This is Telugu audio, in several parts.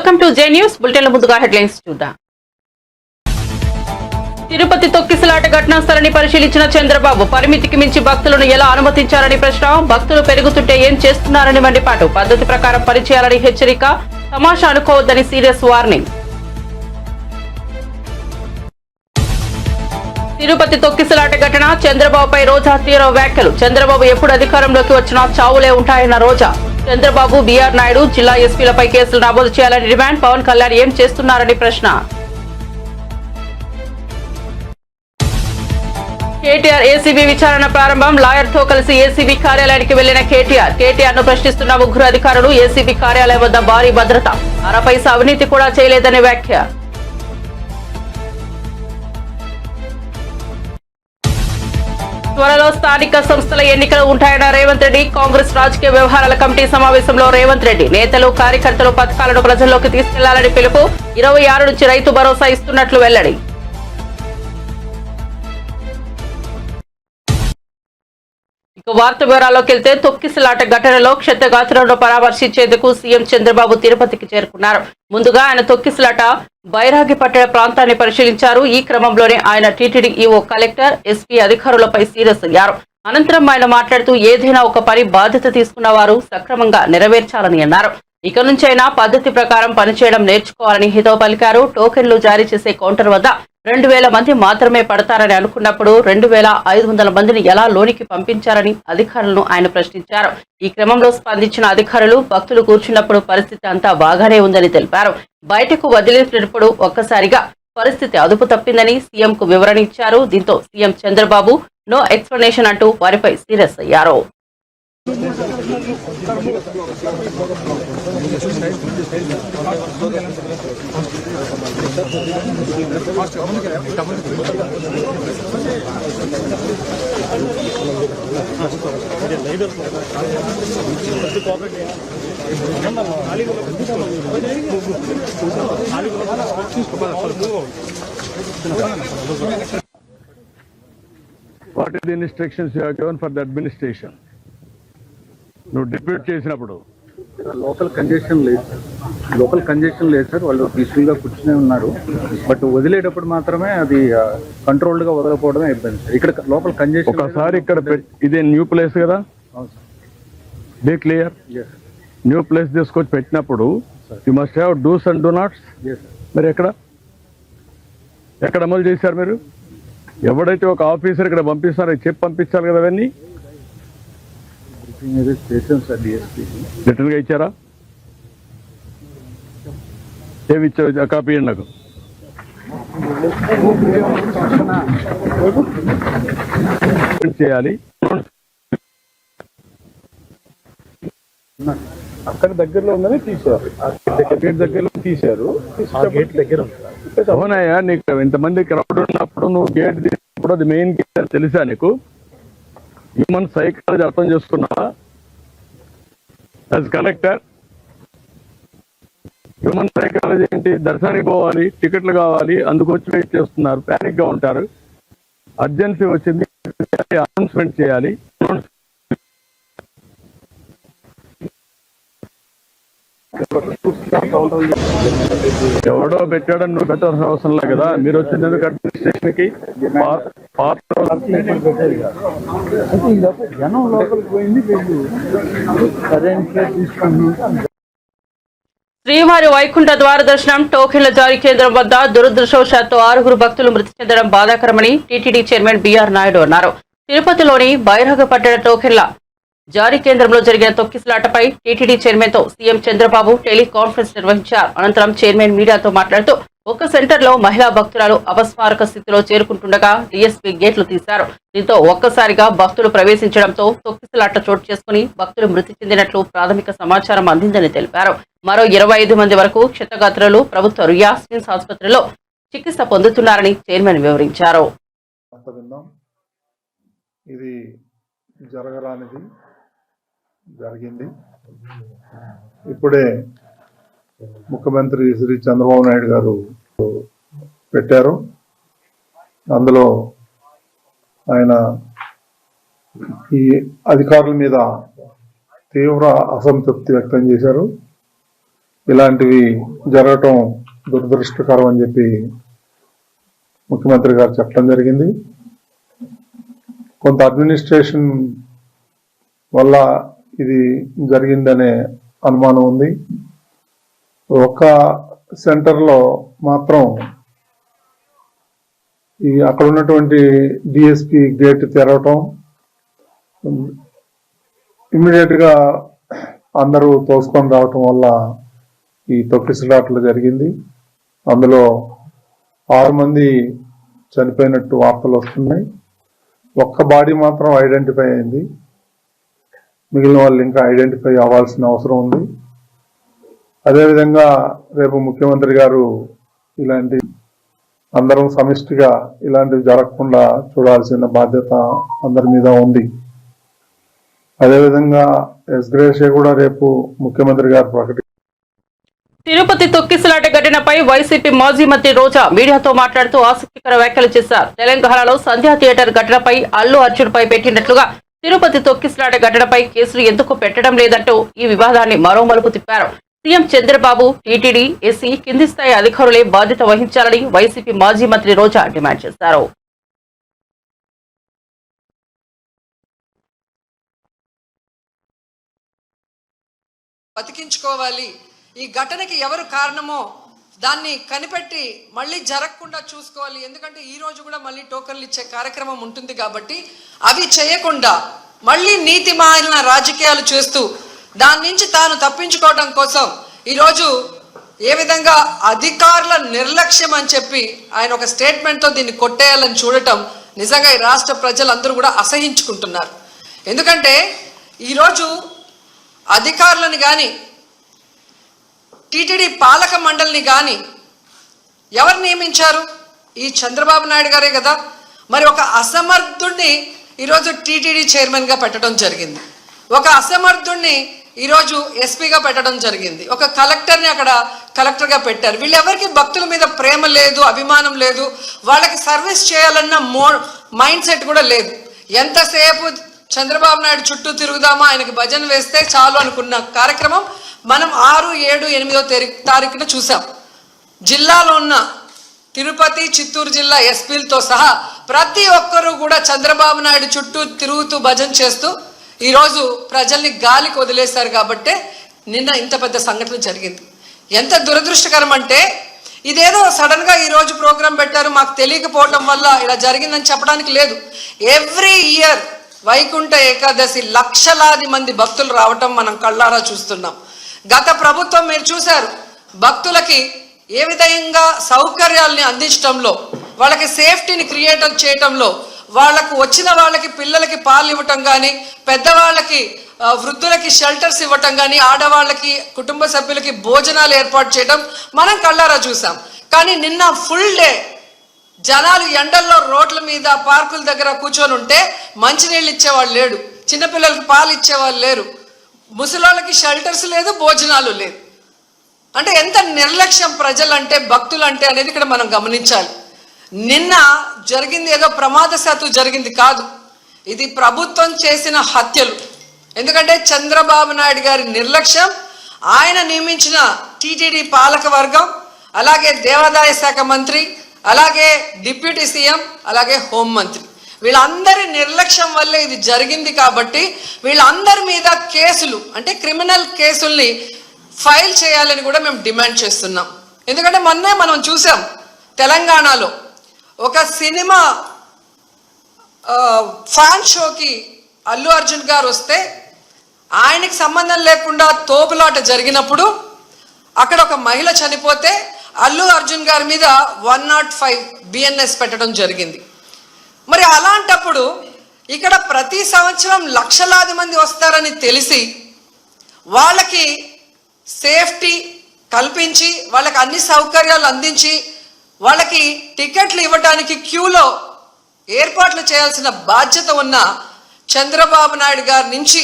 Welcome to J news bulletin. ముందుగా హెడ్లైన్స్ చూద్దాం. తిరుపతి తొక్కిసలాట ఘటనా స్థలాన్ని పరిశీలించిన చంద్రబాబు పరిమితికి మించి భక్తులను ఎలా అనుమతించారని ప్రశ్న. భక్తులు పెరుగుతుంటే ఏం చేస్తున్నారని మండిపాటు. పద్ధతి ప్రకారం పనిచేయాలని హెచ్చరిక. తమాషా అనుకోవద్దని సీరియస్ వార్నింగ్. తిరుపతి తొక్కిసలాట ఘటన. చంద్రబాబుపై రోజా తీవ్ర వ్యాఖ్యలు. చంద్రబాబు ఎప్పుడు అధికారంలోకి వచ్చినా చావులే ఉంటాయన్న రోజా. చంద్రబాబు, బీఆర్ నాయుడు జిల్లా ఎస్పీలపై కేసులు నమోదు చేయాలని డిమాండ్. పవన్ కళ్యాణ్ ఏం చేస్తున్నారని ప్రశ్న. కేటీఆర్ ఏసీబీ విచారణ ప్రారంభం. లాయర్తో కలిసి ఏసీబీ కార్యాలయానికి వెళ్లిన కేటీఆర్ ను ప్రశ్నిస్తున్న ముగ్గురు అధికారులు. ఏసీబీ కార్యాలయం వద్ద భారీ భద్రత. అరపైసా అవినీతి కూడా చేయలేదని వ్యాఖ్య. త్వరలో స్థానిక సంస్థల ఎన్నికలు ఉంటాయన్న రేవంత్ రెడ్డి. కాంగ్రెస్ రాజకీయ వ్యవహారాల కమిటీ సమావేశంలో రేవంత్ రెడ్డి. నేతలు, కార్యకర్తలు పథకాలను ప్రజల్లోకి తీసుకెళ్లాలని పిలుపు. 26 నుంచి రైతు భరోసా ఇస్తున్నట్లు వెల్లడి. ఇక వార్త వివరాల్లోకి వెళ్తే, తొక్కిసలాట ఘటనలో క్షతగాత్రులను పరామర్శించేందుకు సీఎం చంద్రబాబు తిరుపతికి చేరుకున్నారు. ముందుగా ఆయన తొక్కిసలాట బైరాగిపట్టణ ప్రాంతాన్ని పరిశీలించారు. ఈ క్రమంలోనే ఆయన టీటీడీ ఈవో, కలెక్టర్, ఎస్పీ అధికారులపై సీరియస్ అయ్యారు. అనంతరం ఆయన మాట్లాడుతూ ఏదైనా ఒక పని బాధ్యత తీసుకున్న వారు సక్రమంగా నెరవేర్చాలని అన్నారు. ఇక నుంచైనా పద్ధతి ప్రకారం పనిచేయడం నేర్చుకోవాలని హితవు పలికారు. టోకెన్లు జారీ చేసే కౌంటర్ వద్ద 2000 మంది మాత్రమే పడతారని అనుకున్నప్పుడు 2500 మందిని ఎలా లోనికి పంపించారని అధికారులను ఆయన ప్రశ్నించారు. ఈ క్రమంలో స్పందించిన అధికారులు, భక్తులు కూర్చున్నప్పుడు పరిస్థితి అంతా బాగానే ఉందని తెలిపారు. బయటకు వదిలేసినప్పుడు ఒక్కసారిగా పరిస్థితి అదుపు తప్పిందని సీఎంకు వివరణ ఇచ్చారు. దీంతో సీఎం చంద్రబాబు నో ఎక్స్ప్లెనేషన్ అంటూ వారిపై సీరియస్ అయ్యారు. What are the instructions you have given for the administration? నువ్వు డిప్యూట్ చేసినప్పుడు లోకల్ కంజెషన్ లేదు సార్. వాళ్ళు పీస్ఫుల్ గా కూర్చునే ఉన్నారు. బట్ వదిలేటప్పుడు మాత్రమే అది కంట్రోల్డ్ గా వదలకపోవడమే ఇబ్బంది సార్. ఇక్కడ లోకల్ కంజెషన్ ఒకసారి ఇక్కడ ఇదే న్యూ ప్లేస్ కదా, బీ క్లియర్. న్యూ ప్లేస్ తీసుకొచ్చి పెట్టినప్పుడు you must have dos and don'ts. మరి ఎక్కడ అమలు చేశారు మీరు? ఎవడైతే ఒక ఆఫీసర్ ఇక్కడ పంపిస్తారో చెప్పి పంపించాలి కదా. అవన్నీ రిటర్న్ గా ఇచ్చారా? ఏమి ఇచ్చారు? కాపీ ఇవ్వండి నాకు. చేయాలి. అక్కడ దగ్గరలో ఉందని తీశారు. గేట్ దగ్గరలో తీశారు. గేట్ దగ్గర అవునాయా? నీకు ఇంతమంది క్రౌడ్ ఉన్నప్పుడు నువ్వు గేట్ తీసినప్పుడు అది మెయిన్ గేట్ తెలుసా నీకు? హ్యూమన్ సైకాలజీ అర్థం చేసుకున్నావా? యాజ్ కలెక్టర్ హ్యూమన్ సైకాలజీ ఏంటి? దర్శనానికి పోవాలి, టికెట్లు కావాలి, అందుకు వచ్చి వెయిట్ చేస్తున్నారు, ప్యానిక్ గా ఉంటారు. అర్జెన్సీ వచ్చింది, అనౌన్స్మెంట్ చేయాలి. ఎవడో పెట్టాడని నువ్వు పెట్టాల్సిన అవసరం లేదు కదా. మీరు వచ్చింది ఎందుకు అడ్మినిస్ట్రేషన్ కి? శ్రీవారి వైకుంఠ ద్వార దర్శనం టోకెన్ల జారీ కేంద్రం వద్ద దురదృష్టవశాత్తు 6 భక్తులు మృతి చెందడం బాధాకరమని టీటీడీ చైర్మన్ బీఆర్ నాయుడు అన్నారు. తిరుపతిలోని బైరాగపట్టణ టోకెన్ల జారీ కేంద్రంలో జరిగిన తొక్కిసలాటపై టీటీడీ చైర్మన్ తో సీఎం చంద్రబాబు టెలికాన్ఫరెన్స్ నిర్వహించారు. అనంతరం చైర్మన్ మీడియాతో మాట్లాడుతూ ఒక సెంటర్ లో మహిళా భక్తురాలు అపస్మారక స్థితిలో చేరుకుంటుండగా డీఎస్పీ గేట్లు తీశారు. దీంతో ఒక్కసారిగా భక్తులు ప్రవేశించడంతో తొక్కిసలాట చోటు చేసుకుని భక్తులు మృతి చెందినట్లు ప్రాథమిక సమాచారం అందిందని తెలిపారు. మరో 25 మంది వరకు క్షతగాత్రులు ప్రభుత్వ రుయా స్విమ్స్ ఆసుపత్రిలో చికిత్స పొందుతున్నారని చైర్మన్ వివరించారు. ఇది జరగరానిది జరిగింది. ఇప్పుడే ముఖ్యమంత్రి శ్రీ చంద్రబాబు నాయుడు గారు పెట్టారు. అందులో ఆయన ఈ అధికారుల మీద తీవ్ర అసంతృప్తి వ్యక్తం చేశారు. ఇలాంటివి జరగటం దురదృష్టకరం అని చెప్పి ముఖ్యమంత్రి గారు చెప్పడం జరిగింది. కొంత అడ్మినిస్ట్రేషన్ వల్ల ఇది జరిగిందనే అనుమానం ఉంది. ఒక సెంటర్లో మాత్రం ఈ అక్కడ ఉన్నటువంటి డిఎస్పి గేట్ తెరవటం, ఇమ్మీడియట్ గా అందరూ తోసుకొని రావటం వల్ల ఈ తొక్కిసలాట్లు జరిగింది. అందులో 6 మంది చనిపోయినట్టు వార్తలు వస్తున్నాయి. ఒక్క బాడీ మాత్రం ఐడెంటిఫై అయింది, మిగిలిన వాళ్ళు ఇంకా ఐడెంటిఫై అవ్వాల్సిన అవసరం ఉంది. అదేవిధంగా రేపు ముఖ్యమంత్రి గారు ఇలాంటి అందరం సమిష్టిగా ఇలాంటివి జరగకుండా చూడాల్సిన బాధ్యత అందరి మీద ఉంది. అదేవిధంగా ఎస్గ్రేషియా కూడా రేపు ముఖ్యమంత్రి గారు తిరుపతి తొక్కిసలాట ఘటనపై వైసీపీ మాజీ మంత్రి రోజా మీడియాతో మాట్లాడుతూ ఆసక్తికర వ్యాఖ్యలు చేశారు. తెలంగాణలో సంధ్యా థియేటర్ ఘటనపై అల్లు అర్జున్ పై పెట్టినట్లుగా తిరుపతి తొక్కిసలాట ఘటనపై కేసులు ఎందుకు పెట్టడం లేదంటూ ఈ వివాదాన్ని మరో మలుపు తిప్పారు. సీఎం చంద్రబాబు, టీటీడీ, ఎస్సీ కింది స్థాయి అధికారులే బాధ్యత వహించాలని వైసీపీ మాజీ మంత్రి రోజా డిమాండ్ చేశారు. బతికించుకోవాలి, ఈ ఘటనకి ఎవరు కారణమో దాన్ని కనిపెట్టి మళ్ళీ జరగకుండా చూసుకోవాలి. ఎందుకంటే ఈ రోజు కూడా మళ్ళీ టోకన్లు ఇచ్చే కార్యక్రమం ఉంటుంది కాబట్టి అవి చేయకుండా మళ్ళీ నీతిమాలిన రాజకీయాలు చేస్తూ దాని నుంచి తాను తప్పించుకోవడం కోసం ఈరోజు ఏ విధంగా అధికారుల నిర్లక్ష్యం అని చెప్పి ఆయన ఒక స్టేట్మెంట్తో దీన్ని కొట్టేయాలని చూడటం నిజంగా ఈ రాష్ట్ర ప్రజలందరూ కూడా అసహించుకుంటున్నారు. ఎందుకంటే ఈరోజు అధికారులను కానీ టీటీడీ పాలక మండలిని కానీ ఎవరు నియమించారు? ఈ చంద్రబాబు నాయుడు గారే కదా. మరి ఒక అసమర్థుడిని ఈరోజు టీటీడీ చైర్మన్గా పెట్టడం జరిగింది, ఒక అసమర్థుడిని ఈరోజు ఎస్పీగా పెట్టడం జరిగింది, ఒక కలెక్టర్ని అక్కడ కలెక్టర్గా పెట్టారు. వీళ్ళెవరికి భక్తుల మీద ప్రేమ లేదు, అభిమానం లేదు, వాళ్ళకి సర్వీస్ చేయాలన్న మైండ్ సెట్ కూడా లేదు. ఎంతసేపు చంద్రబాబు నాయుడు చుట్టూ తిరుగుదామా, ఆయనకి భజన వేస్తే చాలు అనుకున్న కార్యక్రమం మనం 6, 7, 8వ తారీఖున చూసాం. జిల్లాలో ఉన్న తిరుపతి, చిత్తూరు జిల్లా ఎస్పీలతో సహా ప్రతి ఒక్కరూ కూడా చంద్రబాబు నాయుడు చుట్టూ తిరుగుతూ భజన చేస్తూ ఈరోజు ప్రజల్ని గాలికి వదిలేశారు. కాబట్టే నిన్న ఇంత పెద్ద సంఘటన జరిగింది. ఎంత దురదృష్టకరం అంటే ఇదేదో సడన్గా ఈరోజు ప్రోగ్రాం పెట్టారు, మాకు తెలియకపోవడం వల్ల ఇలా జరిగిందని చెప్పడానికి లేదు. ఎవ్రీ ఇయర్ వైకుంఠ ఏకాదశి లక్షలాది మంది భక్తులు రావటం మనం కళ్ళారా చూస్తున్నాం. గత ప్రభుత్వం మీరు చూశారు, భక్తులకి ఏ విధంగా సౌకర్యాలని అందించడంలో, వాళ్ళకి సేఫ్టీని క్రియేట్ చేయటంలో, వాళ్ళకు వచ్చిన వాళ్ళకి పిల్లలకి పాలు ఇవ్వటం కానీ, పెద్దవాళ్ళకి వృద్ధులకి షెల్టర్స్ ఇవ్వటం కానీ, ఆడవాళ్ళకి కుటుంబ సభ్యులకి భోజనాలు ఏర్పాటు చేయడం మనం కళ్ళారా చూసాం. కానీ నిన్న ఫుల్ డే జనాలు ఎండల్లో రోడ్ల మీద పార్కుల దగ్గర కూర్చొని ఉంటే మంచినీళ్ళు ఇచ్చేవాళ్ళు లేడు, చిన్నపిల్లలకి పాలు ఇచ్చేవాళ్ళు లేరు, ముసలోళ్ళకి షెల్టర్స్ లేదు, భోజనాలు లేదు. అంటే ఎంత నిర్లక్ష్యం ప్రజలంటే, భక్తులంటే అనేది ఇక్కడ మనం గమనించాలి. నిన్న జరిగింది ఏదో ప్రమాదశాత్తు జరిగింది కాదు, ఇది ప్రభుత్వం చేసిన హత్యలు. ఎందుకంటే చంద్రబాబు నాయుడు గారి నిర్లక్ష్యం, ఆయన నియమించిన టీటీడీ పాలక వర్గం, అలాగే దేవాదాయ శాఖ మంత్రి, అలాగే డిప్యూటీ సీఎం, అలాగే హోంమంత్రి, వీళ్ళందరి నిర్లక్ష్యం వల్లే ఇది జరిగింది. కాబట్టి వీళ్ళందరి మీద కేసులు, అంటే క్రిమినల్ కేసుల్ని ఫైల్ చేయాలని కూడా మేము డిమాండ్ చేస్తున్నాం. ఎందుకంటే మొన్నే మనం చూసాం తెలంగాణలో ఒక సినిమా ఫ్యాన్ షోకి అల్లు అర్జున్ గారు వస్తే ఆయనకి సంబంధం లేకుండా తోపులాట జరిగినప్పుడు అక్కడ ఒక మహిళ చనిపోతే అల్లు అర్జున్ గారి మీద 105 బిఎన్ఎస్ పెట్టడం జరిగింది. మరి అలాంటప్పుడు ఇక్కడ ప్రతి సంవత్సరం లక్షలాది మంది వస్తారని తెలిసి వాళ్ళకి సేఫ్టీ కల్పించి, వాళ్ళకి అన్ని సౌకర్యాలు అందించి, వాళ్ళకి టికెట్లు ఇవ్వడానికి క్యూలో ఏర్పాట్లు చేయాల్సిన బాధ్యత ఉన్న చంద్రబాబు నాయుడు గారి నుంచి,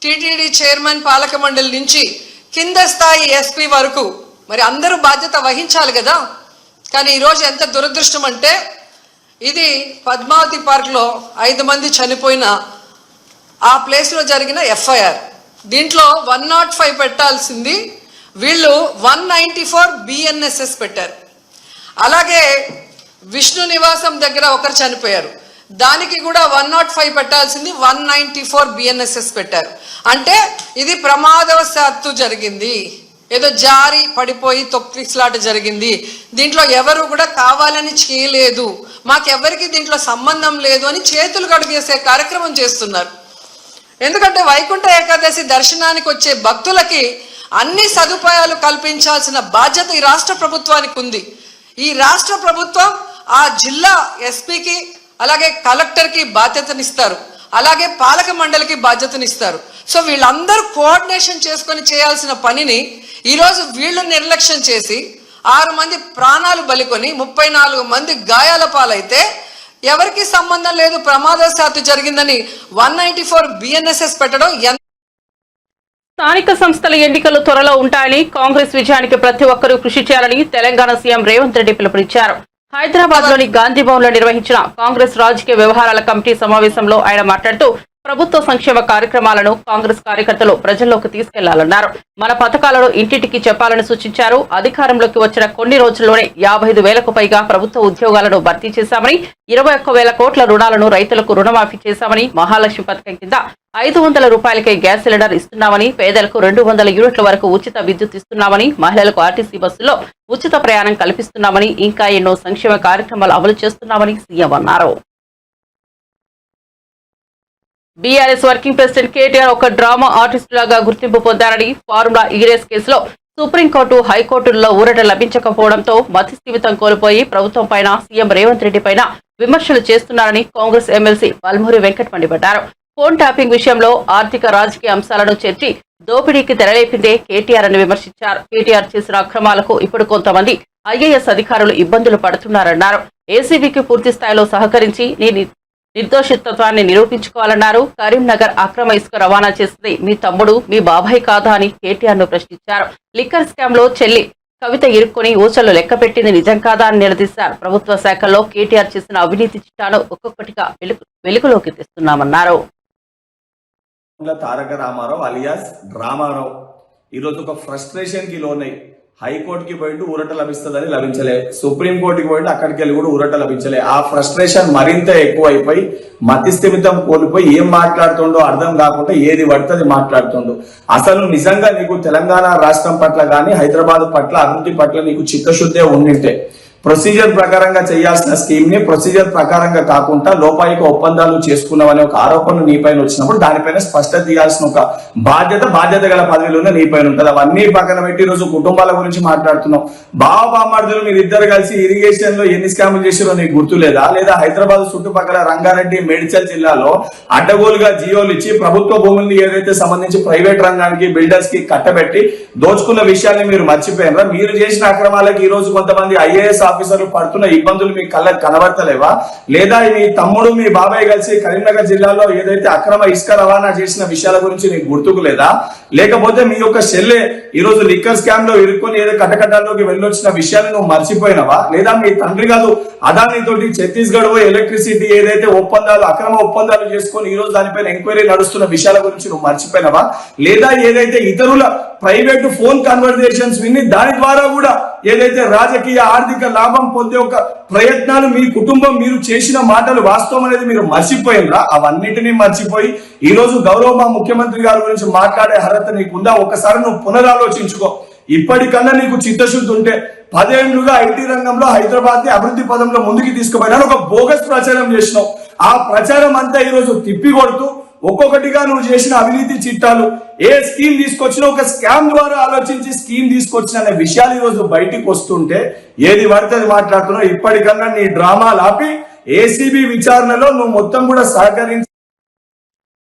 టీటీడీ చైర్మన్, పాలక మండలి నుంచి కింద స్థాయి ఎస్పీ వరకు మరి అందరూ బాధ్యత వహించాలి కదా. కానీ ఈరోజు ఎంత దురదృష్టం అంటే, ఇది పద్మావతి పార్క్లో 5 మంది చనిపోయిన ఆ ప్లేస్లో జరిగిన ఎఫ్ఐఆర్. దీంట్లో 105 పెట్టాల్సింది వీళ్ళు 194 BNSS పెట్టారు. అలాగే విష్ణు నివాసం దగ్గర ఒకరు చనిపోయారు, దానికి కూడా 105 పెట్టాల్సింది 194 BNSS పెట్టారు. అంటే ఇది ప్రమాదవశాత్తు జరిగింది, ఏదో జారి పడిపోయి తొక్కిసలాట జరిగింది, దీంట్లో ఎవరు కూడా కావాలని చేయలేదు, మాకెవరికి దీంట్లో సంబంధం లేదు అని చేతులు కడిగేసే కార్యక్రమం చేస్తున్నారు. ఎందుకంటే వైకుంఠ ఏకాదశి దర్శనానికి వచ్చే భక్తులకి అన్ని సదుపాయాలు కల్పించాల్సిన బాధ్యత ఈ రాష్ట్ర ప్రభుత్వానికి ఉంది. ఈ రాష్ట్ర ప్రభుత్వం ఆ జిల్లా ఎస్పీకి అలాగే కలెక్టర్కి బాధ్యతనిస్తారు, అలాగే పాలక మండలికి బాధ్యతనిస్తారు. సో వీళ్ళందరూ కోఆర్డినేషన్ చేసుకొని చేయాల్సిన పనిని ఈరోజు వీళ్ళు నిర్లక్ష్యం చేసి 6 మంది ప్రాణాలు బలికొని 34 మంది గాయాల పాలైతే ఎవరికి సంబంధం లేదు, ప్రమాదవశాత్తు జరిగిందని 194 BNSS పెట్టడం. స్థానిక సంస్థల ఎన్నికలు త్వరలో ఉంటాయని, కాంగ్రెస్ విజయానికి ప్రతి ఒక్కరూ కృషి చేయాలని తెలంగాణ సీఎం రేవంత్ రెడ్డి పిలుపునిచ్చారు. హైదరాబాద్ లోని గాంధీ భవన్ లో నిర్వహించిన కాంగ్రెస్ రాజకీయ వ్యవహారాల కమిటీ సమావేశంలో ఆయన మాట్లాడుతూ ప్రభుత్వ సంక్షేమ కార్యక్రమాలను కాంగ్రెస్ కార్యకర్తలు ప్రజల్లోకి తీసుకెళ్లాలన్నారు. మన పథకాలను ఇంటింటికి చెప్పాలని సూచించారు. అధికారంలోకి వచ్చిన కొన్ని రోజుల్లోనే 55,000కు పైగా ప్రభుత్వ ఉద్యోగాలను భర్తీ చేశామని, 21,000 కోట్ల రుణాలను రైతులకు రుణమాఫీ చేశామని, మహాలక్ష్మి పథకం కింద 500 రూపాయలకే గ్యాస్ సిలిండర్ ఇస్తున్నామని, పేదలకు 200 యూనిట్ల వరకు ఉచిత విద్యుత్ ఇస్తున్నామని, మహిళలకు ఆర్టీసీ బస్సుల్లో ఉచిత ప్రయాణం కల్పిస్తున్నామని, ఇంకా ఎన్నో సంక్షేమ కార్యక్రమాలు అమలు చేస్తున్నామని సీఎం అన్నారు. బీఆర్ఎస్ వర్కింగ్ ప్రెసిడెంట్ కేటీఆర్ ఒక డ్రామా ఆర్టిస్ట్ లాగా గుర్తింపు పొందారని, ఫార్ములా ఈ రేస్ కేసులో సుప్రీంకోర్టు, హైకోర్టుల్లో ఊరట లభించకపోవడంతో మతిస్థిమితం కోల్పోయి ప్రభుత్వం పైన, సీఎం రేవంత్ రెడ్డి పైన విమర్శలు చేస్తున్నారని కాంగ్రెస్ ఎమ్మెల్సీ వల్మూరి వెంకట్ మండిపడ్డారు. ఫోన్ ట్యాపింగ్ విషయంలో ఆర్థిక రాజకీయ అంశాలను చేర్చి దోపిడీకి తెరలేపిందే కేటీఆర్ అని విమర్శించారు. కేటీఆర్ చేసిన అక్రమాలకు ఇప్పుడు కొంతమంది ఐఏఎస్ అధికారులు ఇబ్బందులు పడుతున్నారన్నారు. ఏసీబీకి పూర్తి స్థాయిలో సహకరించి నిర్దోషిత్వాన్ని నిరూపించుకోవాలన్నారు. కరీంనగర్ అక్రమ ఇసుక రవాణా చేసింది మీ తమ్ముడు, మీ బాబాయ్ కాదా అని కేటీఆర్ ను ప్రశ్నించారు. లిక్కర్ స్కామ్ లో చెల్లి కవిత ఇరుక్కుని ఊచలు లెక్క పెట్టింది నిజం కాదా అని నిలదీశారు. ప్రభుత్వ శాఖల్లో కేటీఆర్ చేసిన అవినీతి చిట్టాను ఒక్కొక్కటిగా వెలుగులోకి తెస్తున్నామన్నారు. తారక రామారావు అలియాస్ డ్రామారావు ఈరోజు ఒక ఫ్రస్ట్రేషన్ కి లోనై హైకోర్టుకి పోయిండు ఊరట లభిస్తుందని లభించలే, సుప్రీంకోర్టుకి పోయిండు అక్కడికి వెళ్ళి కూడా ఊరట లభించలే. ఆ ఫ్రస్ట్రేషన్ మరింత ఎక్కువైపోయి మతిస్థిమితం కోల్పోయి ఏం మాట్లాడుతుండో అర్థం కాకుండా ఏది పడుతుంది మాట్లాడుతుండో. అసలు నిజంగా నీకు తెలంగాణ రాష్ట్రం పట్ల గానీ హైదరాబాద్ పట్ల అభివృద్ధి పట్ల నీకు చిత్తశుద్ధే ఉండింటే ప్రొసీజర్ ప్రకారంగా చేయాల్సిన స్కీమ్ ని ప్రొసీజర్ ప్రకారంగా కాకుండా లోపాయిక ఒప్పందాలు చేసుకున్నామనే ఒక ఆరోపణలు నీపైన వచ్చినప్పుడు దానిపైన స్పష్టత తీయాల్సిన ఒక బాధ్యత గల పదవిలోనే నీపైన ఉంటుంది. అవన్నీ పక్కన పెట్టి ఈ రోజు కుటుంబాల గురించి మాట్లాడుతున్నాం. బామర్దులు మీరు ఇద్దరు కలిసి ఇరిగేషన్ లో ఎన్ని స్కాములు చేసారో నీకు గుర్తులేదా? లేదా హైదరాబాద్ చుట్టుపక్కల రంగారెడ్డి, మేడ్చల్ జిల్లాలో అడ్డగోలుగా జియోలు ఇచ్చి ప్రభుత్వ భూముల్ని ఏదైతే సంబంధించి ప్రైవేట్ రంగానికి బిల్డర్స్ కి కట్టబెట్టి దోచుకున్న విషయాన్ని మీరు మర్చిపోయినరా? మీరు చేసిన అక్రమాలకి ఈ రోజు కొంతమంది ఐఏఎస్ ఆఫీసర్లు పడుతున్న ఇబ్బందులు మీ కళ్ళకి కనబడతలేవా? లేదా మీ తమ్ముడు, మీ బాబాయ్ కలిసి కరీంనగర్ జిల్లాలో ఏదైతే అక్రమ ఇసుక రవాణా చేసిన విషయాల గురించి నీకు గుర్తుకు లేదా? లేకపోతే మీ యొక్క చెల్లె ఈ రోజు లిక్కర్ స్కామ్ లో ఇరుక్కొని ఏదో కటకటాల్లోకి వెళ్ళొచ్చిన విషయాన్ని నువ్వు మర్చిపోయినవా? లేదా మీ తండ్రి కాదు అదాని తోటి ఛత్తీస్గఢ్ ఎలక్ట్రిసిటీ ఏదైతే ఒప్పందాలు అక్రమ ఒప్పందాలు చేసుకొని ఈ రోజు దానిపైన ఎంక్వైరీ నడుస్తున్న విషయాల గురించి నువ్వు మర్చిపోయినవా? లేదా ఏదైతే ఇతరుల ప్రైవేట్ ఫోన్ కన్వర్జేషన్స్ విని దాని ద్వారా కూడా ఏదైతే రాజకీయ ఆర్థిక లాభం పొందే ఒక ప్రయత్నాలు మీ కుటుంబం మీరు చేసిన మాటలు వాస్తవం అనేది మీరు మర్చిపోయినరా? అవన్నిటినీ మర్చిపోయి ఈ రోజు గౌరవ ముఖ్యమంత్రి గారి గురించి మాట్లాడే అర్హత నీకుందా? ఒకసారి నువ్వు పునరాలోచించుకో. ఇప్పటికన్నా నీకు చిత్తశుద్ధి ఉంటే 10 ఏళ్లుగా ఐటీ రంగంలో హైదరాబాద్ ని అభివృద్ధి పదంలో ముందుకు తీసుకుపోయినా ఒక బోగస్ ప్రచారం చేసినావు. ఆ ప్రచారం అంతా ఈ రోజు తిప్పి కొడుతూ ఒక్కొక్కటిగా నువ్వు చేసిన అవినీతి చిట్టాలు, ఏ స్కీమ్ తీసుకొచ్చినా ఒక స్కామ్ ద్వారా ఆలోచించి స్కీమ్ తీసుకొచ్చిన అనే విషయాలు ఈ రోజు బయటికి వస్తుంటే ఏది పడితే మాట్లాడుతున్నావు. ఇప్పటికన్నా నీ డ్రామాలు ఆపి ఏసీబీ విచారణలో నువ్వు మొత్తం కూడా సహకరించి.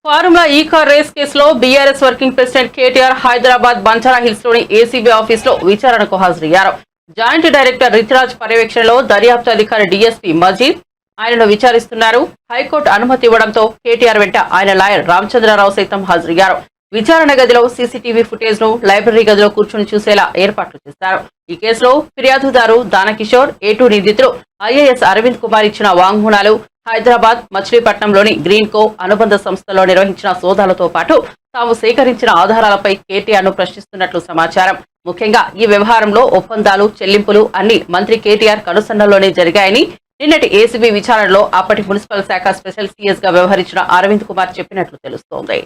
ఫార్ములా ఈ కార్ రేస్ కేసులో BRS working president KTR Hyderabad Banjara hills లోని ఏసీబీ ఆఫీస్ లో విచారణకు హాజరయ్యారు. జాయింట్ డైరెక్టర్ రితిరాజ్ పర్యవేక్షణలో దర్యాప్తు అధికారి డీఎస్పీ మజీద్ ఆయనను విచారిస్తున్నారు. హైకోర్టు అనుమతి ఇవ్వడంతో కేటీఆర్ వెంట ఆయన లాయర్ రామచంద్రరావు సైతం హాజరయ్యారు. విచారణ గదిలో సీసీటీవీ ఫుటేజ్ ను లైబ్రరీ గదిలో కూర్చొని చూసేలా ఏర్పాట్లు చేశారు. ఈ కేసులో ఫిర్యాదుదారు దానకిషోర్, A2 నిందితులు ఐఏఎస్ అరవింద్ కుమార్ ఇచ్చిన వాంగ్మూలాలు, హైదరాబాద్ మచిలీపట్నంలోని గ్రీన్ కో అనుబంధ సంస్థలో నిర్వహించిన సోదాలతో పాటు తాము సేకరించిన ఆధారాలపై కేటీఆర్ ను ప్రశ్నిస్తున్నట్లు సమాచారం. ముఖ్యంగా ఈ వ్యవహారంలో ఒప్పందాలు, చెల్లింపులు అన్ని మంత్రి కేటీఆర్ కనుసన్నల్లోనే జరిగాయని నిన్నటి ఏసీబీ విచారణలో అప్పటి మున్సిపల్ శాఖ స్పెషల్ సీఎస్ గా వ్యవహరించిన అరవింద్ కుమార్ చెప్పినట్లు తెలుస్తోంది.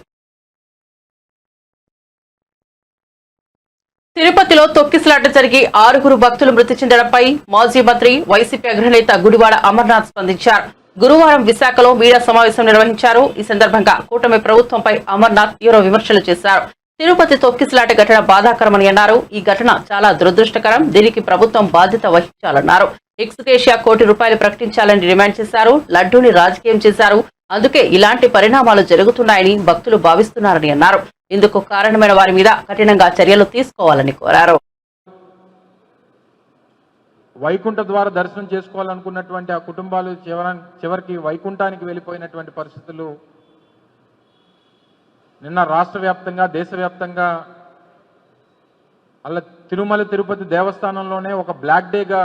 తిరుపతిలో తొక్కిసలాట జరిగి 6 భక్తులు మృతి చెందడంపై మాజీ మంత్రి వైసీపీ అగ్రనేత గుడివాడ అమర్నాథ్ స్పందించారు. గురువారం విశాఖలో మీడియా సమావేశం నిర్వహించారు. ఈ సందర్భంగా కూటమి ప్రభుత్వంపై అమర్నాథ్ తీవ్ర విమర్శలు చేశారు. తిరుపతి తొక్కిసలాట ఘటన బాధాకరమని అన్నారు. ఈ ఘటన చాలా దురదృష్టకరం, దీనికి ప్రభుత్వం బాధ్యత వహించాలన్నారు. ఎక్స్గ్రేషియా ₹1 ప్రకటించాలని డిమాండ్ చేశారు. లడ్డూని రాజకీయం చేశారు, అందుకే ఇలాంటి పరిణామాలు జరుగుతున్నాయని భక్తులు భావిస్తున్నారని అన్నారు. ఇందుకు కారణమైన వారి మీద కఠినంగా చర్యలు తీసుకోవాలని కోరారు. వైకుంఠ ద్వారా దర్శనం చేసుకోవాలనుకున్నటువంటి ఆ కుటుంబాలు చివరికి వైకుంఠానికి వెళ్ళిపోయినటువంటి పరిస్థితులు నిన్న రాష్ట్ర వ్యాప్తంగా, దేశవ్యాప్తంగా అలా తిరుమల తిరుపతి దేవస్థానంలోనే ఒక బ్లాక్ డేగా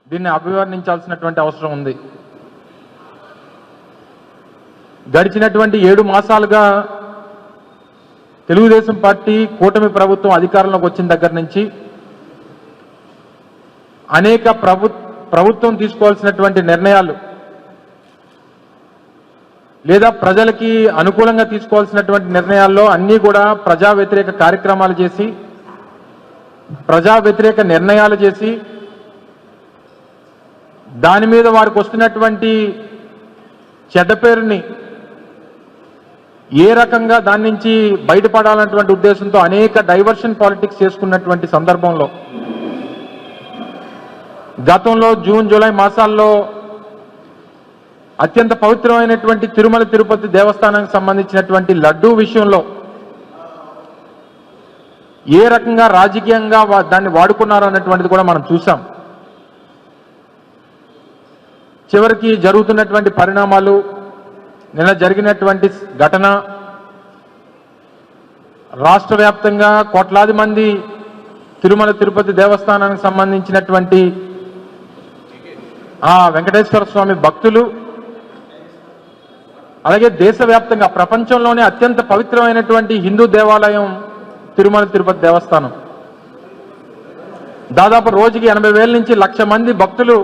దీన్ని అభివర్ణించాల్సినటువంటి అవసరం ఉంది. గడిచినటువంటి 7 మాసాలుగా తెలుగుదేశం పార్టీ కూటమి ప్రభుత్వం అధికారంలోకి వచ్చిన దగ్గర నుంచి అనేక ప్రభుత్వం తీసుకోవాల్సినటువంటి నిర్ణయాలు లేదా ప్రజలకి అనుకూలంగా తీసుకోవాల్సినటువంటి నిర్ణయాల్లో అన్నీ కూడా ప్రజా వ్యతిరేక కార్యక్రమాలు చేసి, ప్రజా వ్యతిరేక నిర్ణయాలు చేసి, దాని మీద వారికి వస్తున్నటువంటి చెడ్డ పేరుని ఏ రకంగా దాని నుంచి బయటపడాలన్నటువంటి ఉద్దేశంతో అనేక డైవర్షన్ పాలిటిక్స్ చేసుకున్నటువంటి సందర్భంలో గతంలో జూన్, జూలై మాసాల్లో అత్యంత పవిత్రమైనటువంటి తిరుమల తిరుపతి దేవస్థానానికి సంబంధించినటువంటి లడ్డూ విషయంలో ఏ రకంగా రాజకీయంగా దాన్ని వాడుకున్నారు అన్నటువంటిది కూడా మనం చూసాం. చివరికి జరుగుతున్నటువంటి పరిణామాలు, నిన్న జరిగినటువంటి ఘటన, రాష్ట్ర వ్యాప్తంగా కోట్లాది మంది తిరుమల తిరుపతి దేవస్థానానికి సంబంధించినటువంటి వెంకటేశ్వర స్వామి భక్తులు, అలాగే దేశవ్యాప్తంగా ప్రపంచంలోనే అత్యంత పవిత్రమైనటువంటి హిందూ దేవాలయం తిరుమల తిరుపతి దేవస్థానం. దాదాపు రోజుకి 80,000 నుంచి 1,00,000 మంది భక్తులు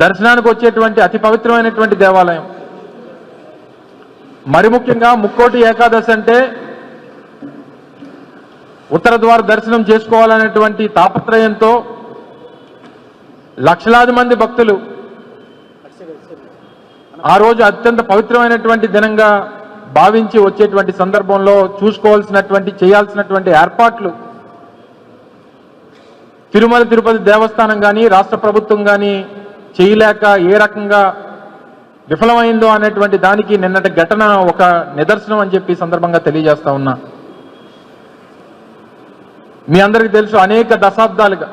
దర్శనానికి వచ్చేటువంటి అతి పవిత్రమైనటువంటి దేవాలయం. మరి ముఖ్యంగా ముక్కోటి ఏకాదశి అంటే ఉత్తర ద్వార దర్శనం చేసుకోవాలనేటువంటి తాపత్రయంతో లక్షలాది మంది భక్తులు ఆ రోజు అత్యంత పవిత్రమైనటువంటి దినంగా భావించి వచ్చేటువంటి సందర్భంలో చూసుకోవాల్సినటువంటి, చేయాల్సినటువంటి ఏర్పాట్లు తిరుమల తిరుపతి దేవస్థానం కానీ రాష్ట్ర ప్రభుత్వం కానీ చేయలేక ఏ రకంగా విఫలమైందో అనేటువంటి దానికి నిన్నటి ఘటన ఒక నిదర్శనం అని చెప్పి సందర్భంగా తెలియజేస్తా ఉన్నా. మీ అందరికీ తెలుసు, అనేక దశాబ్దాలుగా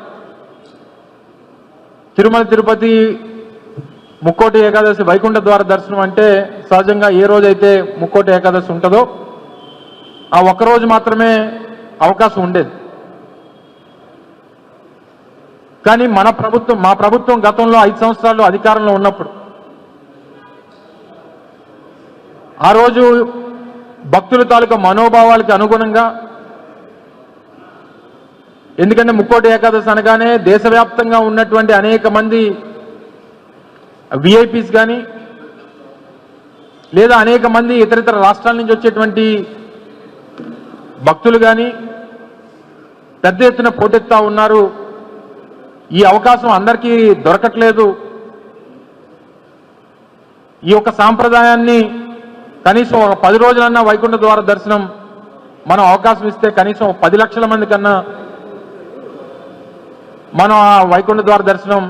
తిరుమల తిరుపతి ముక్కోటి ఏకాదశి వైకుంఠ ద్వార దర్శనం అంటే సహజంగా ఏ రోజైతే ముక్కోటి ఏకాదశి ఉంటుందో ఆ ఒక్కరోజు మాత్రమే అవకాశం ఉండేది. కానీ మా ప్రభుత్వం గతంలో 5 సంవత్సరాలు అధికారంలో ఉన్నప్పుడు ఆ రోజు భక్తుల తాలూకా మనోభావాలకి అనుగుణంగా, ఎందుకంటే ముక్కోటి ఏకాదశి అనగానే దేశవ్యాప్తంగా ఉన్నటువంటి అనేక మంది విఐపీస్ కానీ లేదా అనేక మంది ఇతరితర రాష్ట్రాల నుంచి వచ్చేటువంటి భక్తులు కానీ పెద్ద ఎత్తున పోటెత్తా ఉన్నారు. ఈ అవకాశం అందరికీ దొరకట్లేదు. ఈ యొక్క సాంప్రదాయాన్ని కనీసం ఒక 10 రోజులన్నా వైకుంఠ ద్వార దర్శనం మనం అవకాశం ఇస్తే కనీసం 10 లక్షల మంది కన్నా మనం ఆ వైకుంఠ ద్వార దర్శనం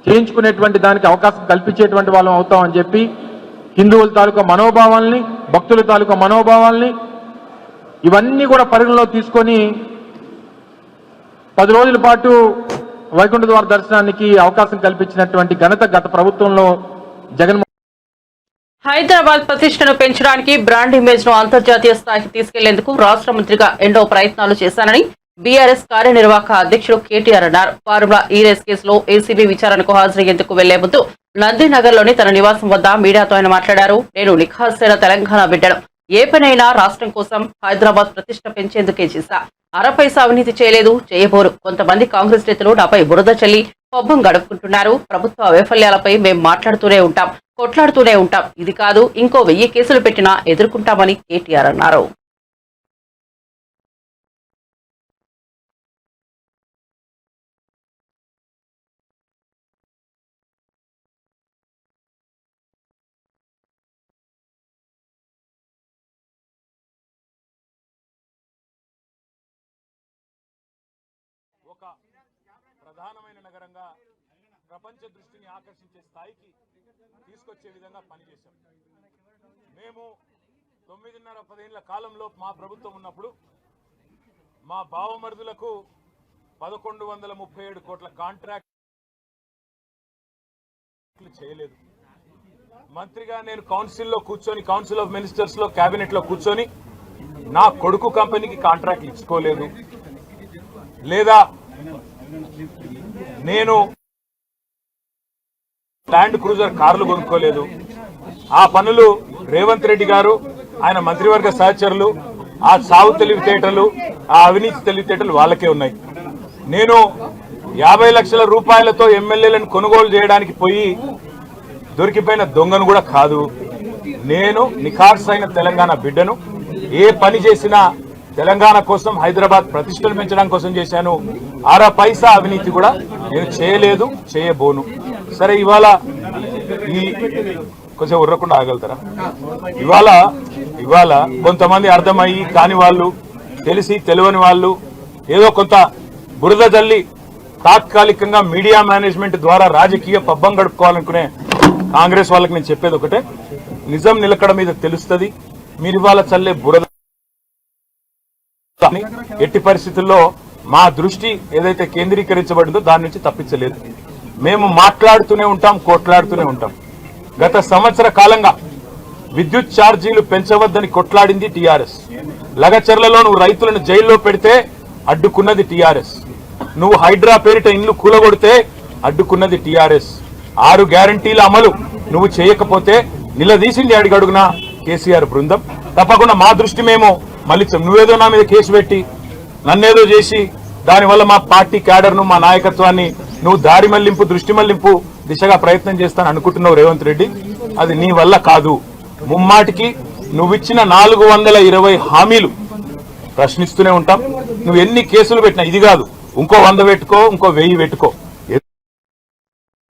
చేయించుకునేటువంటి దానికి అవకాశం కల్పించేటువంటి వాళ్ళం అవుతామని చెప్పి హిందువుల తాలూకా మనోభావాల్ని, భక్తుల తాలూకా మనోభావాల్ని ఇవన్నీ కూడా పరిగణలో తీసుకొని 10 రోజుల పాటు వైకుంఠ ద్వార దర్శనానికి అవకాశం కల్పించినటువంటి ఘనత గత ప్రభుత్వంలో జగన్మోహన్. హైదరాబాద్ ప్రతిష్టను పెంచడానికి బ్రాండ్ ఇమేజ్ ను అంతర్జాతీయ స్థాయికి తీసుకెళ్లేందుకు రాష్ట్ర మంత్రిగా ఎన్నో ప్రయత్నాలు చేశానని బీఆర్ఎస్ కార్యనిర్వాహక అధ్యక్షుడు కేటీఆర్ అన్నారు. ఫార్ములా ఈ రేస్ కేసులో ఏసీబీ విచారణకు హాజరయ్యేందుకు వెళ్లే ముందు నందినగర్ లోని తన నివాసం వద్ద మీడియాతో ఆయన మాట్లాడారు. నేను నిఖార్సైన తెలంగాణ బిడ్డను, ఏ పనైనా రాష్ట్రం కోసం, హైదరాబాద్ ప్రతిష్ట పెంచేందుకే చేశా. అరపైసా అవినీతి చేయలేదు, చేయబోరు. కొంతమంది కాంగ్రెస్ నేతలు నాపై బురద చల్లి పబ్బం గడుపుకుంటున్నారు. ప్రభుత్వ వైఫల్యాలపై మేం మాట్లాడుతూనే ఉంటాం, కొట్లాడుతూనే ఉంటాం. ఇది కాదు, ఇంకో 1000 కేసులు పెట్టినా ఎదుర్కొంటామని కేటీఆర్ అన్నారు. ఒక ప్రధానమైన నగరంగా ప్రపంచ దృష్టిని ఆకర్షించే స్థాయికి తీసుకొచ్చే విధంగా పనిచేశాం. మేము 9.5-10 ఏళ్ల కాలంలో మా ప్రభుత్వం ఉన్నప్పుడు మా బావమరుదులకు 1137 కోట్ల కాంట్రాక్ట్లు చేయలేదు. మంత్రిగా నేను కౌన్సిల్లో కూర్చొని, కౌన్సిల్ ఆఫ్ మినిస్టర్స్ లో, కేబినెట్ లో కూర్చొని నా కొడుకు కంపెనీకి కాంట్రాక్ట్లు ఇచ్చుకోలేదు. లేదా నేను ల్యాండ్ క్రూజర్ కార్లు కొనుక్కోలేదు. ఆ పనులు రేవంత్ రెడ్డి గారు, ఆయన మంత్రివర్గ సహచరులు, ఆ సాగు తెలివితేటలు, ఆ అవినీతి తెలివితేటలు వాళ్ళకే ఉన్నాయి. నేను 50 లక్షల రూపాయలతో ఎమ్మెల్యేలను కొనుగోలు చేయడానికి పోయి దొరికిపోయిన దొంగను కూడా కాదు. నేను నిఖార్సైన తెలంగాణ బిడ్డను. ఏ పని చేసినా తెలంగాణ కోసం, హైదరాబాద్ ప్రతిష్టలు పెంచడం కోసం చేశాను. అరపైసా అవినీతి కూడా నేను చేయలేదు, చేయబోను. సరే, ఇవాళ ఈ కొంచెం ఉర్రకుండా ఆగలుగుతారా? ఇవాళ కొంతమంది అర్థమయ్యి కాని వాళ్ళు, తెలిసి తెలియని వాళ్ళు ఏదో కొంత బురద జల్లి తాత్కాలికంగా మీడియా మేనేజ్మెంట్ ద్వారా రాజకీయ పబ్బం గడుపుకోవాలనుకునే కాంగ్రెస్ వాళ్ళకి నేను చెప్పేది ఒకటే, నిజం నిలకడ మీద తెలుస్తుంది. మీరు ఇవాళ చల్లే బురద ఎట్టి పరిస్థితుల్లో మా దృష్టి ఏదైతే కేంద్రీకరించబడిందో దాని నుంచి తప్పించలేదు. మేము మాట్లాడుతూనే ఉంటాం, కొట్లాడుతూనే ఉంటాం. గత సంవత్సర కాలంగా విద్యుత్ ఛార్జీలు పెంచవద్దని కొట్లాడింది టీఆర్ఎస్. లగచర్లలో నువ్వు రైతులను జైల్లో పెడితే అడ్డుకున్నది టీఆర్ఎస్. నువ్వు హైడ్రా పేరిట ఇండ్లు కూలగొడితే అడ్డుకున్నది టీఆర్ఎస్. 6 గ్యారంటీల అమలు నువ్వు చేయకపోతే నిలదీసింది అడుగడుగున కేసీఆర్ బృందం. తప్పకుండా మా దృష్టి మేము మళ్ళీ నువ్వేదో నా మీద కేసు పెట్టి నన్నేదో చేసి దానివల్ల మా పార్టీ క్యాడర్ను, మా నాయకత్వాన్ని నువ్వు దారి మళ్లింపు, దృష్టి మళ్లింపు దిశగా ప్రయత్నం చేస్తాను అనుకుంటున్నావు రేవంత్ రెడ్డి. అది నీ వల్ల కాదు. ముమ్మాటికి నువ్విచ్చిన 420 హామీలు ప్రశ్నిస్తూనే ఉంటాం. నువ్వు ఎన్ని కేసులు పెట్టినా ఇది కాదు, ఇంకో 100 పెట్టుకో, ఇంకో 1000 పెట్టుకో.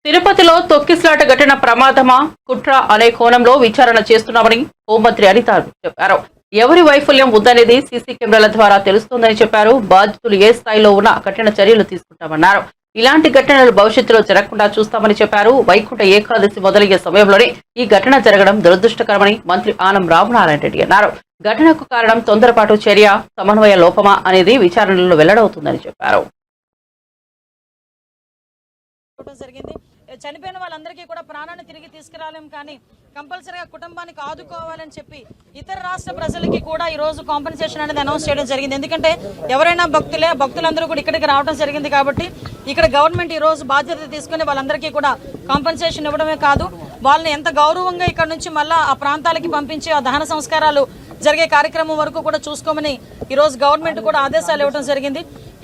తిరుపతిలో తొక్కిసలాట ఘటన ప్రమాదమా, కుట్ర అనే కోణంలో విచారణ చేస్తున్నామని హోంమంత్రి అనిత చెప్పారు. ఎవరి వైఫల్యం ఉందనేది సీసీ కెమెరాల ద్వారా తెలుస్తోందని చెప్పారు. బాధితులు ఏ స్థాయిలో ఉన్నా కఠిన చర్యలు తీసుకుంటామన్నారు. ఇలాంటి ఘటనలు భవిష్యత్తులో జరగకుండా చూస్తామని చెప్పారు. వైకుంఠ ఏకాదశి మొదలయ్యే సమయంలోనే ఈ ఘటన జరగడం దురదృష్టకరమని మంత్రి ఆనం రామనారాయణ రెడ్డి అన్నారు. ఘటనకు కారణం తొందరపాటు చర్య, సమన్వయ లోపమా అనేది విచారణలో వెల్లడవుతుందని చెప్పారు. చనిపోయిన వాళ్ళందరికీ కూడా ప్రాణాన్ని తిరిగి తీసుకురాలేం, కానీ కంపల్సరీగా కుటుంబానికి ఆదుకోవాలని చెప్పి ఇతర రాష్ట్ర ప్రజలకి కూడా ఈ రోజు కాంపెన్సేషన్ అనేది అనౌన్స్ చేయడం జరిగింది. ఎందుకంటే ఎవరైనా భక్తులందరూ కూడా ఇక్కడికి రావడం జరిగింది కాబట్టి ఇక్కడ గవర్నమెంట్ ఈ రోజు బాధ్యత తీసుకుని వాళ్ళందరికీ కూడా కాంపెన్సేషన్ ఇవ్వడమే కాదు, వాళ్ళని ఎంత గౌరవంగా ఇక్కడ నుంచి మళ్ళా ఆ ప్రాంతాలకి పంపించి ఆ దహన సంస్కారాలు జరిగే కార్యక్రమం వరకు కూడా చూసుకోమని ఈ రోజు గవర్నమెంట్ కూడా ఆదేశాలు ఇవ్వడం జరిగింది.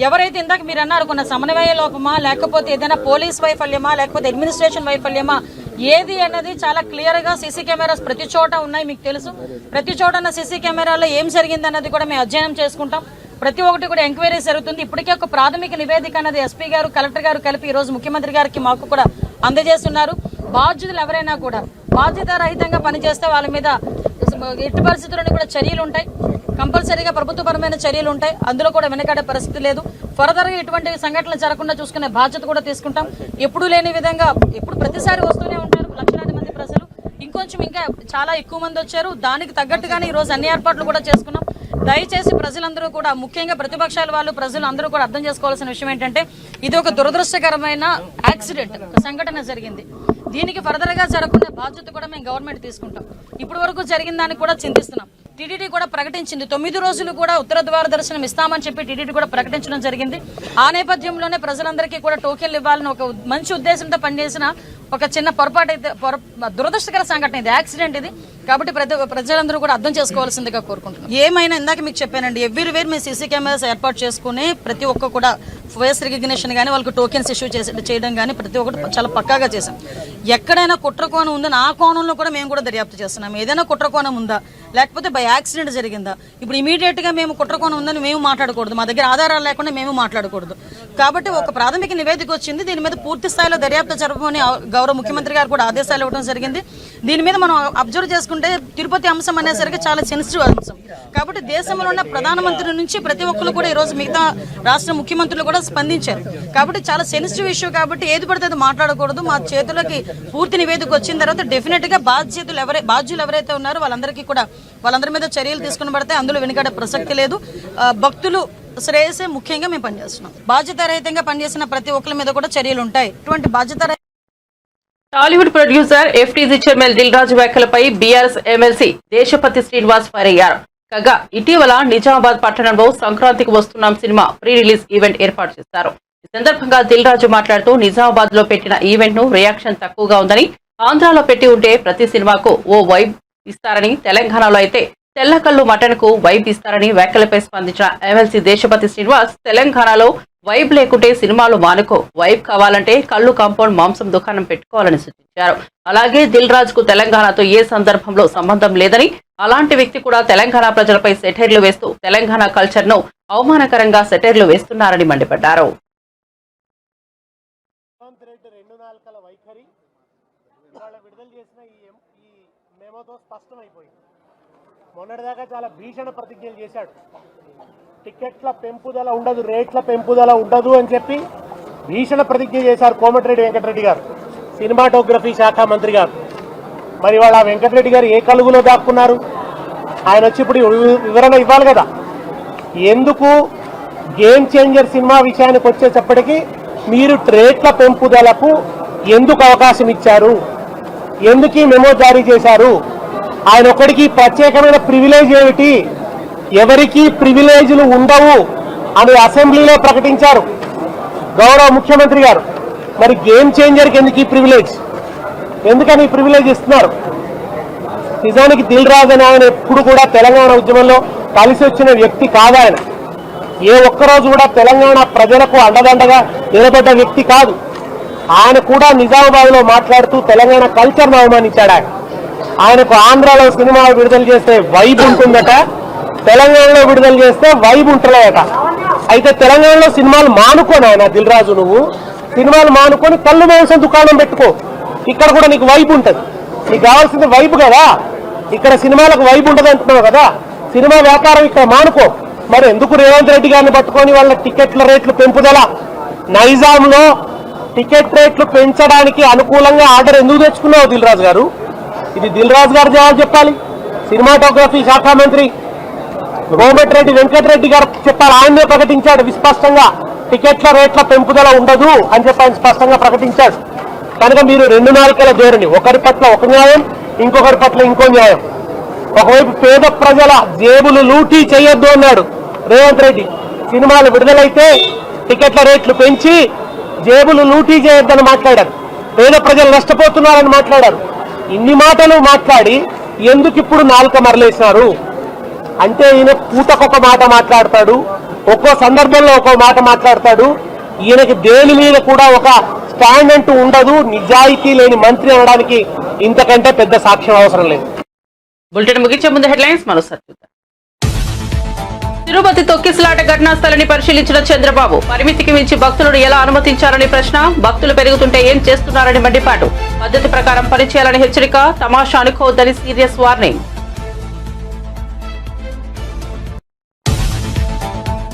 ఎవరైతే ఇందాక మీరు అన్నారు కొన్న సమన్వయ లోపమా, లేకపోతే ఏదైనా పోలీస్ వైఫల్యమా, లేకపోతే అడ్మినిస్ట్రేషన్ వైఫల్యమా, ఏది అన్నది చాలా క్లియర్ గా సీసీ కెమెరాస్ ప్రతి చోట ఉన్నాయి. మీకు తెలుసు, ప్రతి చోట ఉన్న సీసీ కెమెరాలో ఏం జరిగింది అన్నది కూడా మేము అధ్యయనం చేసుకుంటాం. ప్రతి ఒక్కటి కూడా ఎంక్వైరీ జరుగుతుంది. ఇప్పటికే ఒక ప్రాథమిక నివేదిక అన్నది ఎస్పీ గారు, కలెక్టర్ గారు కలిపి ఈ రోజు ముఖ్యమంత్రి గారికి మాకు కూడా అందజేస్తున్నారు. బాధ్యులు ఎవరైనా కూడా బాధ్యత రహితంగా పనిచేస్తే వాళ్ళ మీద ఎట్టి పరిస్థితుల్లోని కూడా చర్యలు ఉంటాయి. కంపల్సరీగా ప్రభుత్వపరమైన చర్యలు ఉంటాయి. అందులో కూడా వెనకాడే పరిస్థితి లేదు. ఫర్దర్ గా ఇటువంటి సంఘటనలు జరగకుండా చూసుకునే బాధ్యత కూడా తీసుకుంటాం. ఎప్పుడు లేని విధంగా ఎప్పుడు ప్రతిసారి వస్తూనే ఉంటారు లక్షలాది మంది ప్రజలు. ఇంకొంచెం ఇంకా చాలా ఎక్కువ మంది వచ్చారు. దానికి తగ్గట్టుగానే ఈ రోజు అన్ని ఏర్పాట్లు కూడా చేసుకున్నాం. దయచేసి ప్రజలందరూ కూడా, ముఖ్యంగా ప్రతిపక్షాల వాళ్ళు, ప్రజలు అందరూ కూడా అర్థం చేసుకోవాల్సిన విషయం ఏంటంటే ఇది ఒక దురదృష్టకరమైన యాక్సిడెంట్, ఒక సంఘటన జరిగింది. దీనికి ఫర్దర్ గా జరగకుండా బాధ్యత కూడా మేము గవర్నమెంట్ తీసుకుంటాం. ఇప్పటి వరకు జరిగిన దానికి కూడా చింతిస్తున్నాం. టీటీడీ కూడా ప్రకటించింది 9 రోజులు కూడా ఉత్తర ద్వార దర్శనం ఇస్తామని చెప్పి టీటీడీ కూడా ప్రకటించడం జరిగింది. ఆ నేపథ్యంలోనే ప్రజలందరికీ కూడా టోకెన్లు ఇవ్వాలని ఒక మంచి ఉద్దేశంతో పనిచేసిన ఒక చిన్న పొరపాటు అయితే దురదృష్టకర సంఘటన ఇది, యాక్సిడెంట్ ఇది. కాబట్టి ప్రజలందరూ కూడా అర్థం చేసుకోవాల్సిందిగా కోరుకుంటున్నాం. ఏమైనా ఇందాక మీకు చెప్పానండి, ఎవ్రీవేర్ మేము సీసీ కెమెరాస్ ఏర్పాటు చేసుకుని ప్రతి ఒక్క కూడా ఫేస్ రికగ్నిషన్ కానీ వాళ్ళకి టోకెన్స్ ఇష్యూ చేయడం కానీ ప్రతి ఒక్కటి చాలా పక్కాగా చేశాం. ఎక్కడైనా కుట్రకోణం ఉందని ఆ కోణంలో కూడా మేము కూడా దర్యాప్తు చేస్తున్నాం. ఏదైనా కుట్రకోణం ఉందా, లేకపోతే బై యాక్సిడెంట్ జరిగిందా, ఇప్పుడు ఇమీడియట్గా మేము కుట్రకోణం ఉందని మేము మాట్లాడకూడదు, మా దగ్గర ఆధారాలు లేకుండా మేము మాట్లాడకూడదు. కాబట్టి ఒక ప్రాథమిక నివేదిక వచ్చింది, దీని మీద పూర్తి స్థాయిలో దర్యాప్తు జరపమని గౌరవ ముఖ్యమంత్రి గారు కూడా ఆదేశాలు ఇవ్వడం జరిగింది. దీని మీద మనం అబ్జర్వ్ చేసుకుంటే తిరుపతి అంశం అనేసరికి చాలా సెన్సిటివ్ అంశం. కాబట్టి దేశంలో ఉన్న ప్రధానమంత్రి నుంచి ప్రతి ఒక్కరు కూడా ఈరోజు మిగతా రాష్ట్ర ముఖ్యమంత్రులు కూడా స్పందించారు. కాబట్టి చాలా సెన్సిటివ్ ఇష్యూ, కాబట్టి ఏది పడితే అది మాట్లాడకూడదు. మా చేతులకి పూర్తి నివేదిక వచ్చిన తర్వాత డెఫినెట్ గా బాధ్యులు ఎవరైతే ఉన్నారో వాళ్ళందరి మీద చర్యలు తీసుకుని పడితే అందులో వెనుకడే ప్రసక్తి లేదు. భక్తులు శ్రేయసే ముఖ్యంగా మేము పనిచేస్తున్నాం. బాధ్యతారహితంగా పనిచేసిన ప్రతి ఒక్కరి మీద కూడా చర్యలు ఉంటాయి. ఇటువంటి బాధ్యత Tollywood producer FTG chairman Dil Raju వ్యాఖ్యలపై BRS MLC Deshapati Srinivas fire అయ్యారు. కాగా ఇటీవల నిజామాబాద్ పట్టణంలో సంక్రాంతికి వస్తున్నాం సినిమా ప్రీ రిలీజ్ ఈవెంట్ ఏర్పాటు చేశారు. ఈ సందర్భంగా దిల్ రాజు మాట్లాడుతూ నిజామాబాద్ లో పెట్టిన ఈవెంట్ ను రియాక్షన్ తక్కువగా ఉందని, ఆంధ్రాలో పెట్టి ఉంటే ప్రతి సినిమాకు ఓ వైబ్ ఇస్తారని, తెలంగాణలో అయితే తెల్లకల్లు మటన్ కు వైబ్ ఇస్తారని వ్యాఖ్యలపై స్పందించిన ఎమ్మెల్సీ దేశపతి శ్రీనివాస్ తెలంగాణలో వైబ్ లేకుంటే సినిమాలు మానుకో, వైబ్ కావాలంటే కళ్ళు కాంపౌండ్ మాంసం దుకాణం పెట్టుకోవాలని సూచించారు. అలాగే దిల్ రాజు కు తెలంగాణతో ఏ సందర్భంలో సంబంధం లేదని, అలాంటి వ్యక్తి కూడా తెలంగాణ ప్రజలపై సెటైర్లు వేస్తూ తెలంగాణ కల్చర్ ను అవమానకరంగా సెటైర్లు వేస్తున్నారని మండిపడ్డారు. మొన్నటిదాకా చాలా భీషణ ప్రతిజ్ఞలు చేశాడు. టికెట్ల పెంపుదల ఉండదు, రేట్ల పెంపుదల ఉండదు అని చెప్పి భీషణ ప్రతిజ్ఞ చేశారు కోమటిరెడ్డి వెంకటరెడ్డి గారు, సినిమాటోగ్రఫీ శాఖ మంత్రి గారు. మరి వాళ్ళ వెంకటరెడ్డి గారు ఏ కలుగులో దాక్కున్నారు? ఆయన వచ్చి ఇప్పుడు వివరణ ఇవ్వాలి కదా. ఎందుకు గేమ్ చేంజర్ సినిమా విషయానికి వచ్చేటప్పటికీ మీరు రేట్ల పెంపుదలకు ఎందుకు అవకాశం ఇచ్చారు, ఎందుకు మెమో జారీ చేశారు, ఆయన ఒక్కడికి ప్రత్యేకమైన ప్రివిలేజ్ ఏమిటి, ఎవరికి ప్రివిలేజ్లు ఉండవు అని అసెంబ్లీలో ప్రకటించారు గౌరవ ముఖ్యమంత్రి గారు. మరి గేమ్ చేంజర్కి ఎందుకు ఈ ప్రివిలేజ్, ఎందుకని ఈ ప్రివిలేజ్ ఇస్తున్నారు? నిజానికి దిల్ రాజు అని ఆయన ఎప్పుడు కూడా తెలంగాణ ఉద్యమంలో కలిసి వచ్చిన వ్యక్తి కాదు. ఆయన ఏ ఒక్కరోజు కూడా తెలంగాణ ప్రజలకు అండదండగా నిలబడ్డ వ్యక్తి కాదు. ఆయన కూడా నిజామాబాద్ లో మాట్లాడుతూ తెలంగాణ కల్చర్ను అవమానించాడు. ఆయనకు ఆంధ్రాలో సినిమాలు విడుదల చేస్తే వైబ్ ఉంటుందట, తెలంగాణలో విడుదల చేస్తే వైబ్ ఉంటలేదట. అయితే తెలంగాణలో సినిమాలు మానుకోని ఆయన దిల్ రాజు, నువ్వు సినిమాలు మానుకొని కళ్ళు మాంసం దుకాణం పెట్టుకో, ఇక్కడ కూడా నీకు వైబ్ ఉంటుంది. నీకు కావాల్సింది వైబ్ కదా, ఇక్కడ సినిమాలకు వైబ్ ఉండదు అంటున్నావు కదా, సినిమా వ్యాపారం ఇక్కడ మానుకో. మరి ఎందుకు రేవంత్ రెడ్డి గారిని పట్టుకొని వాళ్ళ టికెట్ల రేట్లు పెంపుదల, నైజాంలో టికెట్ రేట్లు పెంచడానికి అనుకూలంగా ఆర్డర్ ఎందుకు తెచ్చుకున్నావు దిల్ రాజు గారు? ఇది దిల్ రాజు గారు జవాబు చెప్పాలి. సినిమాటోగ్రఫీ శాఖ మంత్రి కోమటిరెడ్డి వెంకటరెడ్డి గారు చెప్పాలి. ఆయనే ప్రకటించాడు విస్పష్టంగా, టికెట్ల రేట్ల పెంపుదల ఉండదు అని చెప్పి ఆయన స్పష్టంగా ప్రకటించాడు. కనుక మీరు రెండు నాలుకల ధోరణి, ఒకరి పట్ల ఒక న్యాయం, ఇంకొకరి పట్ల ఇంకో న్యాయం. ఒకవైపు పేద ప్రజల జేబులు లూటీ చేయొద్దు అన్నాడు రేవంత్ రెడ్డి, సినిమాలు విడుదలైతే టికెట్ల రేట్లు పెంచి జేబులు లూటీ చేయొద్దని మాట్లాడారు, పేద ప్రజలు నష్టపోతున్నారని మాట్లాడారు. ఇన్ని మాటలు మాట్లాడి ఎందుకు ఇప్పుడు నాలుక మరలేశారు అంటే, ఈయన పూటకొక మాట మాట్లాడతాడు, ఒక్కో సందర్భంలో ఒక్కో మాట మాట్లాడతాడు. ఈయనకి దేని మీద కూడా ఒక స్టాండ్ అంటూ ఉండదు. నిజాయితీ లేని మంత్రి అనడానికి ఇంతకంటే పెద్ద సాక్ష్యం అవసరం లేదు. బులెటిన్ ముగించే ముందు హెడ్లైన్స్ మరోసారి చూద్దాం. తిరుపతి తొక్కిసలాట ఘటనా స్థలాన్ని పరిశీలించిన చంద్రబాబు, పరిమితికి మించి భక్తులను ఎలా అనుమతించారని ప్రశ్న, భక్తులు పెరుగుతుంటే ఏం చేస్తున్నారని మండిపాటు, పద్ధతి ప్రకారం పనిచేయాలని హెచ్చరిక, తమాషా అనుకోవద్దని సీరియస్ వార్నింగ్.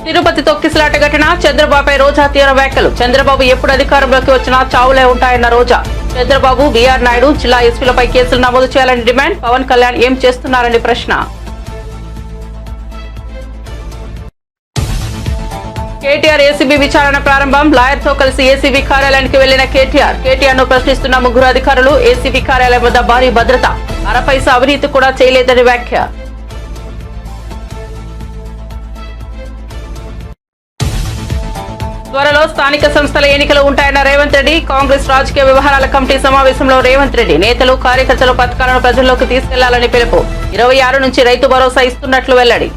తిరుపతి తొక్కిసలాట ఘటన, చంద్రబాబుపై రోజా తీవ్ర వ్యాఖ్యలు, చంద్రబాబు ఎప్పుడు అధికారంలోకి వచ్చినా చావులే ఉంటాయన్న రోజా. చంద్రబాబు, బీఆర్ నాయుడు జిల్లా ఎస్పీలపై కేసులు నమోదు చేయాలని డిమాండ్, పవన్ కళ్యాణ్ ఏం చేస్తున్నారని ప్రశ్న. కేటీఆర్ ఏసీబీ విచారణ ప్రారంభం, లాయర్తో కలిసి ఏసీబీ కార్యాలయానికి వెళ్లిన కేటీఆర్ ను ప్రశ్నిస్తున్న ముగ్గురు అధికారులు, ఏసీబీ కార్యాలయం వద్ద భారీ భద్రత, అరపైసా అవినీతి కూడా చేయలేదని వ్యాఖ్య. త్వరలో స్థానిక సంస్థల ఎన్నికలు ఉంటాయన్న రేవంత్ రెడ్డి. కాంగ్రెస్ రాజకీయ వ్యవహారాల కమిటీ సమావేశంలో రేవంత్ రెడ్డి నేతలు కార్యకర్తలు పథకాలను ప్రజల్లోకి తీసుకెళ్లాలని పిలుపు. 26 నుంచి రైతు భరోసా ఇస్తున్నట్లు వెల్లడి.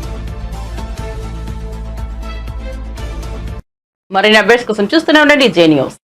మరిన్ని అప్డేట్స్ కోసం చూస్తూనే ఉండండి జే న్యూస్.